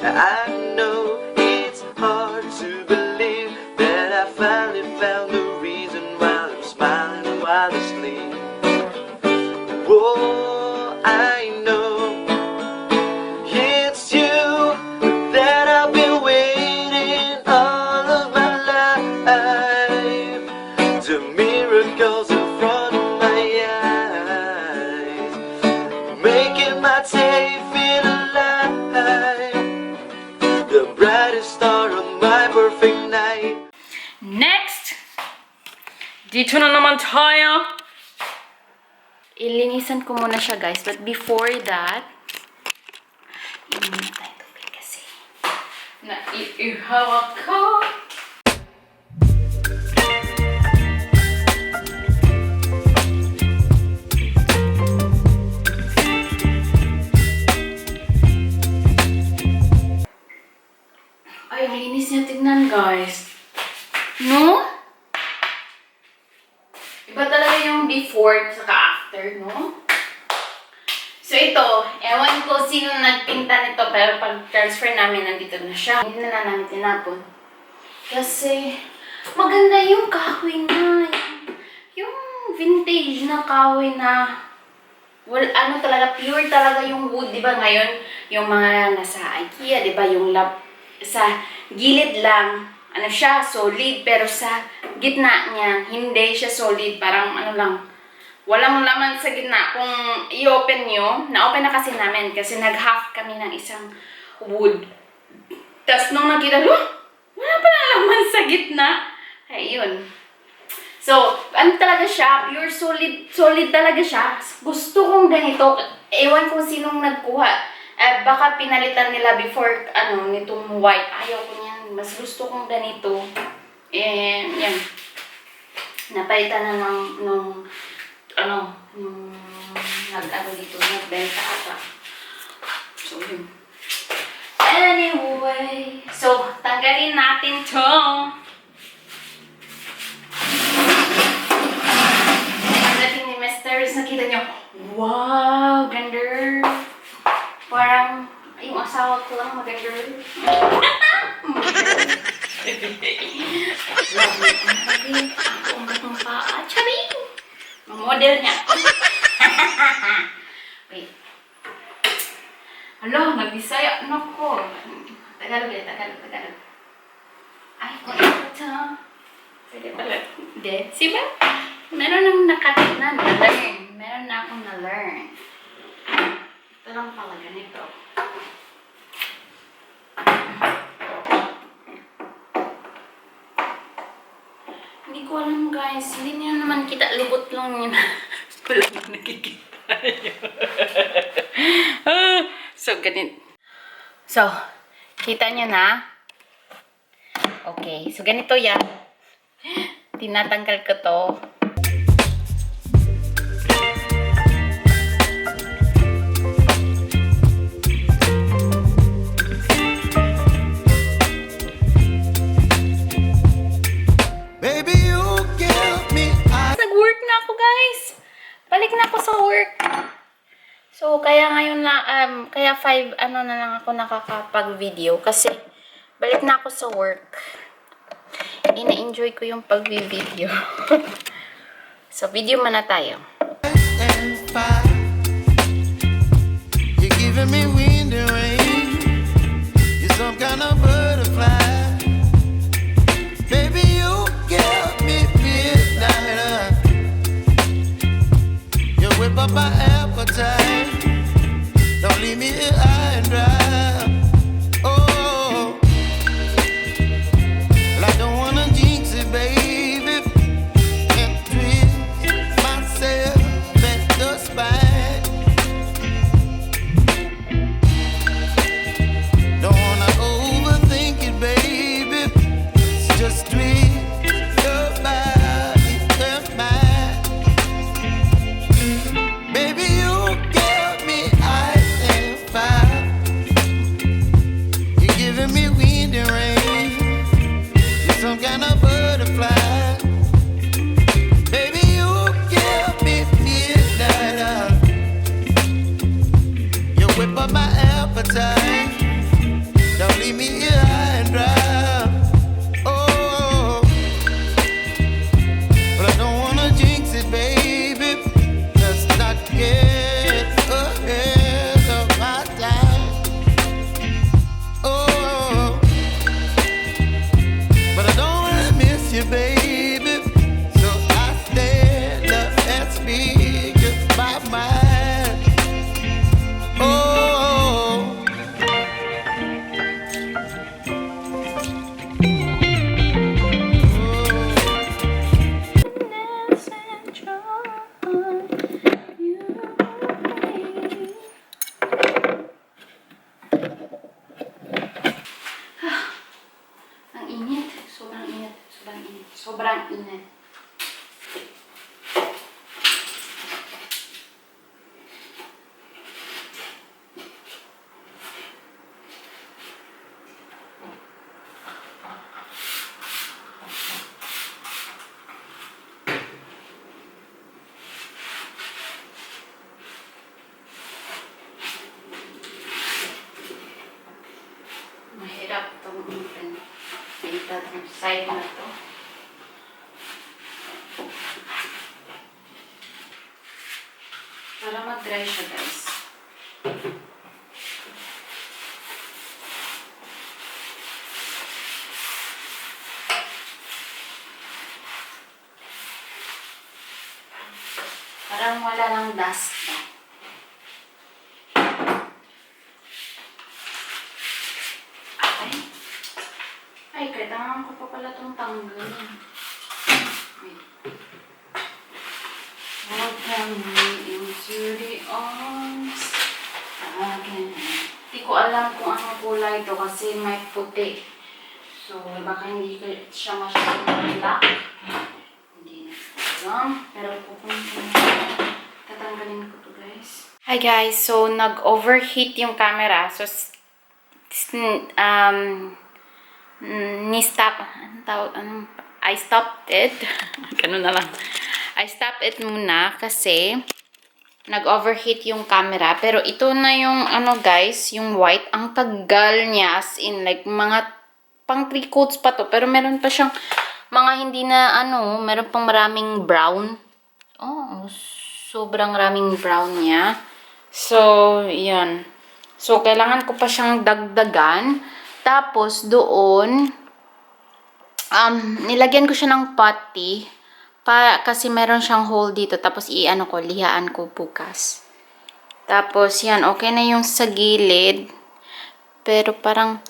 I know it's hard to believe that I finally found the reason why I'm smiling while I sleep. Oh, I know it's you that I've been waiting all of my life. The miracles in front of my eyes, making my day feel alive. The brightest star on my perfect night. Next! Dito na naman tayo. Ilinisan ko muna siya, guys. But before that, inom na tayo tubig kasi naiihaw ako. Ay, ang linis niya tignan, guys. No? Iba talaga yung before saka after, no? So ito, ewan ko sino nagpinta nito, pero pag transfer namin, nandito na siya. Hindi na namin tinapon. Kasi maganda yung kahoy na, yung vintage na kahoy na, well, ano talaga, pure talaga yung wood, di ba ngayon? Yung mga nasa IKEA, di ba? Yung sa gilid lang, ano siya, solid, pero sa gitna niya, hindi siya solid, parang ano lang, walang laman sa gitna. Kung i-open nyo, na-open na kasi namin, kasi nag-half kami ng isang wood. Tapos nung nakita, wala pa na laman sa gitna. Ayun. So, ano talaga siya, pure solid talaga siya. Gusto kong ganito, ewan kung sinong nagkuha. Baka pinalitan nila before, nitong white. Ayaw ko niyan. Mas gusto kong ganito. Yan. Napalitan na nung dito, nagbenta ata. So, yun. Anyway, so, tanggalin natin to. Pagdating ni Mr. nakita niyo, wow, ganda. Parang, yung asawa ko lang maganda. Ako ang batong paa. Charing! Mamodel niya. Wait. Alo, nagbisaya. Nako. Tagalog. Ay, kung ito ito. Pwede pala. Hindi. Siba? Meron nang nakatinan. Na-learn. Meron na akong na-learn. Ito lang pala ganito. Hindi ko alam, guys. Hindi niya naman kita. Lubot lang yun. Wala naman nakikita yun. So, ganito. So, kita nyo na. Okay. So, ganito yan. Tinatanggal ko to. Balik na ako sa work. So, kaya ngayon na, kaya 5, na lang ako nakakapag-video. Kasi, balik na ako sa work. Ina-enjoy ko yung pag-video. So, video muna tayo. You're giving me wind and rain. You're some kind of butterfly. Baby, you give me midnight. Whip up my appetite. Don't leave me here high and dry. Oh, well, I don't wanna jinx it, baby. Can't twist myself at the spine. Don't wanna overthink it, baby. It's just twist your body and mine. Baby, you give me ice and fire. You're giving me wind and rain. You're some kind of butterfly. Baby, you give me midnight. You whip up my appetite. sobrang init. Mahirap itong pinta ng side na to. Para mag-dry siya, guys. Parang wala lang dust na. Ay, kailangan ko pa pala itong tanggalin. Welcome me into the arms again. Hindi ko alam kung anong kulay ito kasi may puti. So, baka hindi siya masyadong black. Hindi na alam. Pero tatanggalin ko to, guys. Hi guys, so nag-overheat yung camera. So, I stopped it. Ganun na lang. I stopped it muna kasi nag-overheat yung camera. Pero ito na yung guys, yung white. Ang tagal niya, as in like mga pang 3 coats pa to. Pero meron pa siyang mga hindi na meron pang maraming brown. Oh, sobrang raming brown niya. So, yan. So, kailangan ko pa siyang dagdagan. Tapos, doon, nilagyan ko siya ng putty kasi meron siyang hole dito. Tapos, lihaan ko bukas. Tapos, yan, okay na yung sa gilid. Pero, parang,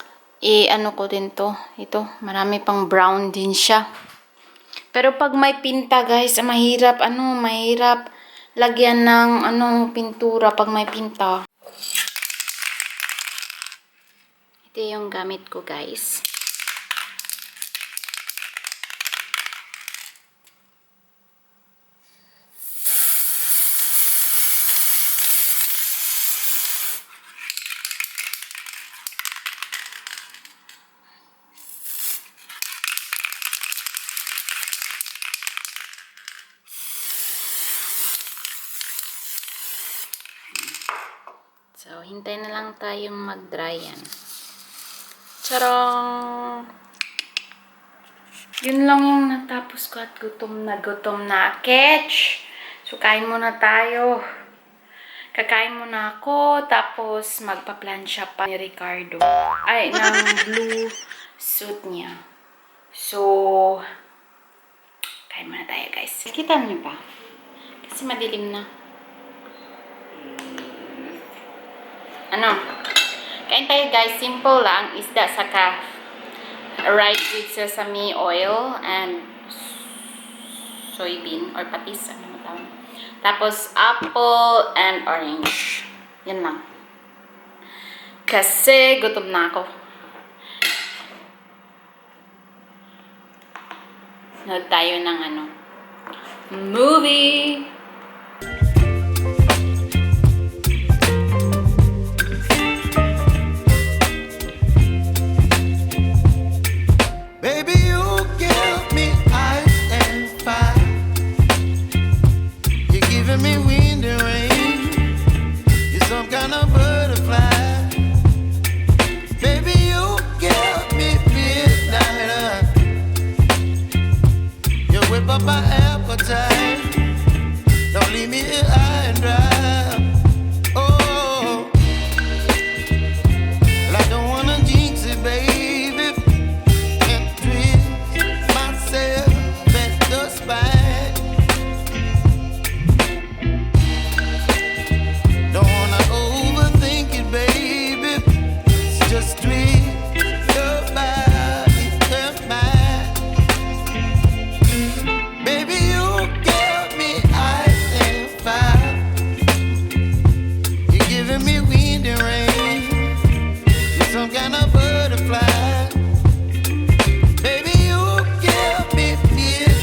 ko din to. Ito, marami pang brown din siya. Pero, pag may pinta, guys, mahirap lagyan ng, pintura pag may pinta. Ito yung gamit ko, guys. So, hintay na lang tayong mag-dry yan. Charong! Yun lang yung natapos ko at gutom na. Catch! So, kain muna tayo. Kakain muna ako. Tapos, magpa-plancha pa ni Ricardo. Ay, ng blue suit niya. So, kain muna tayo, guys. Kita niyo ba? Kasi madilim na. Kain tayo, guys. Simple lang. Isda saka rice with sesame oil and soybean or patis. Tapos apple and orange. Yan lang. Kasi gutom na ako. Nood tayo ng movie. Don't leave me here high and dry. Oh, well, I don't wanna jinx it, baby, and twist myself at the spine. Don't wanna overthink it, baby. It's just twist your body and mine, baby. You give me ice and fire. You're giving me wind and rain. You're some kind of butterfly. Baby, you give me fear.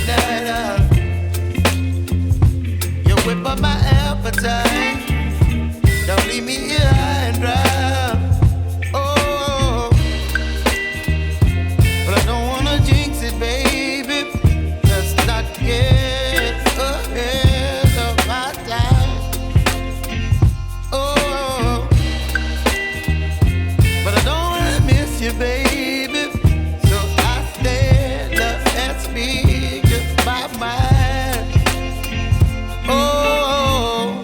baby. So I stand up and speak my mind. Oh.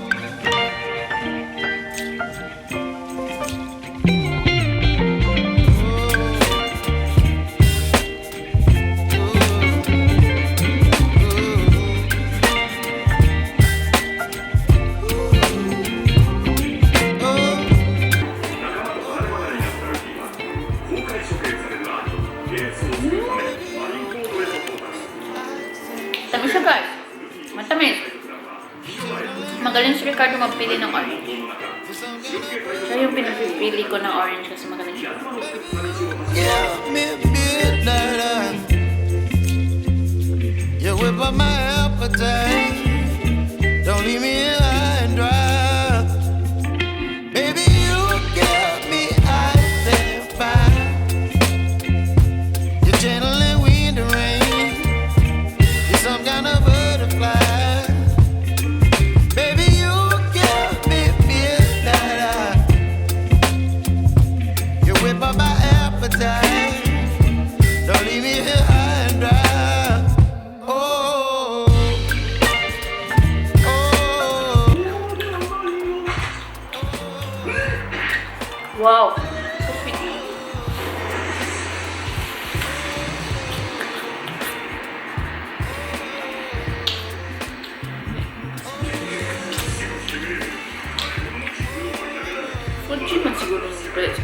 Tamis siya guys. Matamis. Magaling si Ricardo magpili ng orange. Siya yung pinapipili ko ng orange kasi magaling siya. Give me midnight. You whip up my appetite. Don't leave me here high and dry. Baby, you give me ice and fire. You're channeling wind and rain. You're some kind of butterfly. Baby, you give me midnight. You whip up my appetite. Don't leave me here high and dry. Oh, oh. Wow. So sweet. Fuji man siguro yung bread.